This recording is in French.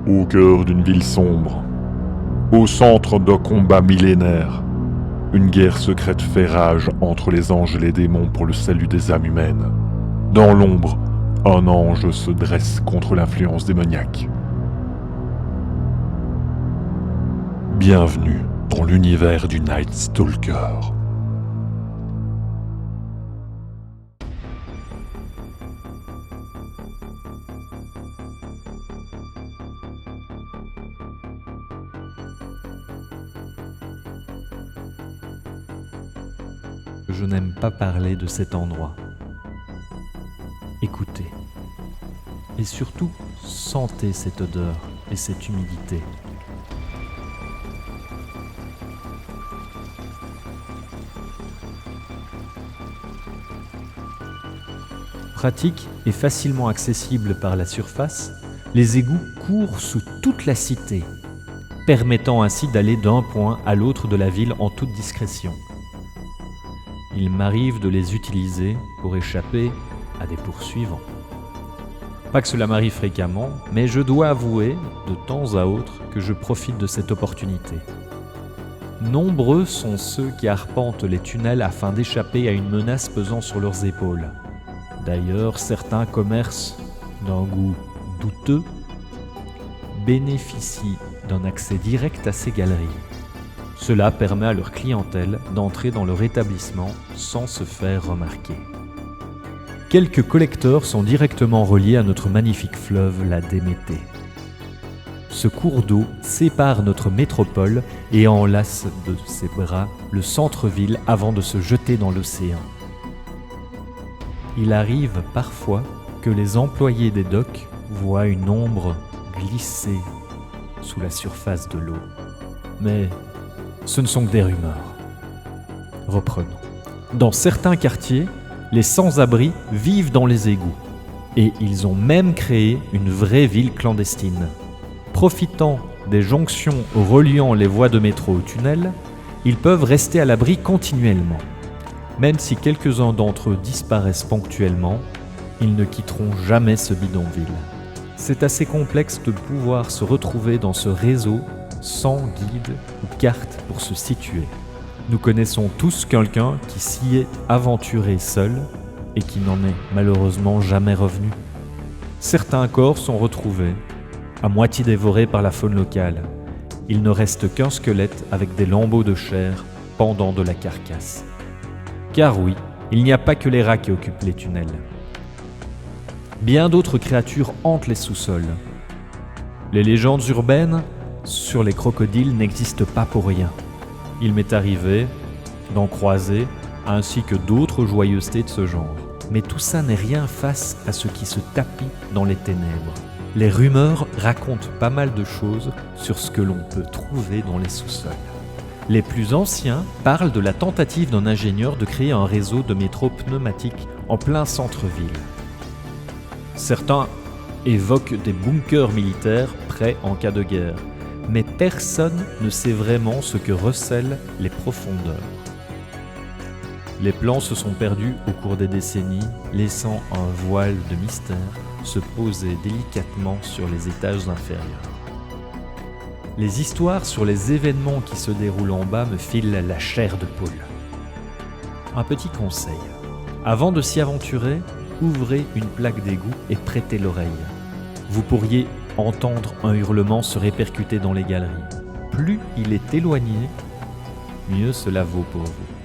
Au cœur d'une ville sombre, au centre d'un combat millénaire, une guerre secrète fait rage entre les anges et les démons pour le salut des âmes humaines. Dans l'ombre, un ange se dresse contre l'influence démoniaque. Bienvenue dans l'univers du Night Stalker. Je n'aime pas parler de cet endroit. Écoutez. Et surtout, sentez cette odeur et cette humidité. Pratique et facilement accessible par la surface, les égouts courent sous toute la cité, permettant ainsi d'aller d'un point à l'autre de la ville en toute discrétion. Il m'arrive de les utiliser pour échapper à des poursuivants. Pas que cela m'arrive fréquemment, mais je dois avouer, de temps à autre, que je profite de cette opportunité. Nombreux sont ceux qui arpentent les tunnels afin d'échapper à une menace pesant sur leurs épaules. D'ailleurs, certains commerces, d'un goût douteux, bénéficient d'un accès direct à ces galeries. Cela permet à leur clientèle d'entrer dans leur établissement sans se faire remarquer. Quelques collecteurs sont directement reliés à notre magnifique fleuve, la Démété. Ce cours d'eau sépare notre métropole et enlace de ses bras le centre-ville avant de se jeter dans l'océan. Il arrive parfois que les employés des docks voient une ombre glisser sous la surface de l'eau. Mais ce ne sont que des rumeurs. Reprenons. Dans certains quartiers, les sans-abri vivent dans les égouts. Et ils ont même créé une vraie ville clandestine. Profitant des jonctions reliant les voies de métro au tunnel, ils peuvent rester à l'abri continuellement. Même si quelques-uns d'entre eux disparaissent ponctuellement, ils ne quitteront jamais ce bidonville. C'est assez complexe de pouvoir se retrouver dans ce réseau sans guide ou carte pour se situer. Nous connaissons tous quelqu'un qui s'y est aventuré seul et qui n'en est malheureusement jamais revenu. Certains corps sont retrouvés, à moitié dévorés par la faune locale. Il ne reste qu'un squelette avec des lambeaux de chair pendant de la carcasse. Car oui, il n'y a pas que les rats qui occupent les tunnels. Bien d'autres créatures hantent les sous-sols. Les légendes urbaines sur les crocodiles n'existent pas pour rien. Il m'est arrivé d'en croiser, ainsi que d'autres joyeusetés de ce genre. Mais tout ça n'est rien face à ce qui se tapit dans les ténèbres. Les rumeurs racontent pas mal de choses sur ce que l'on peut trouver dans les sous-sols. Les plus anciens parlent de la tentative d'un ingénieur de créer un réseau de métro pneumatique en plein centre-ville. Certains évoquent des bunkers militaires prêts en cas de guerre. Mais personne ne sait vraiment ce que recèlent les profondeurs. Les plans se sont perdus au cours des décennies, laissant un voile de mystère se poser délicatement sur les étages inférieurs. Les histoires sur les événements qui se déroulent en bas me filent la chair de poule. Un petit conseil. Avant de s'y aventurer, ouvrez une plaque d'égout et prêtez l'oreille. Vous pourriez entendre un hurlement se répercuter dans les galeries. Plus il est éloigné, mieux cela vaut pour vous.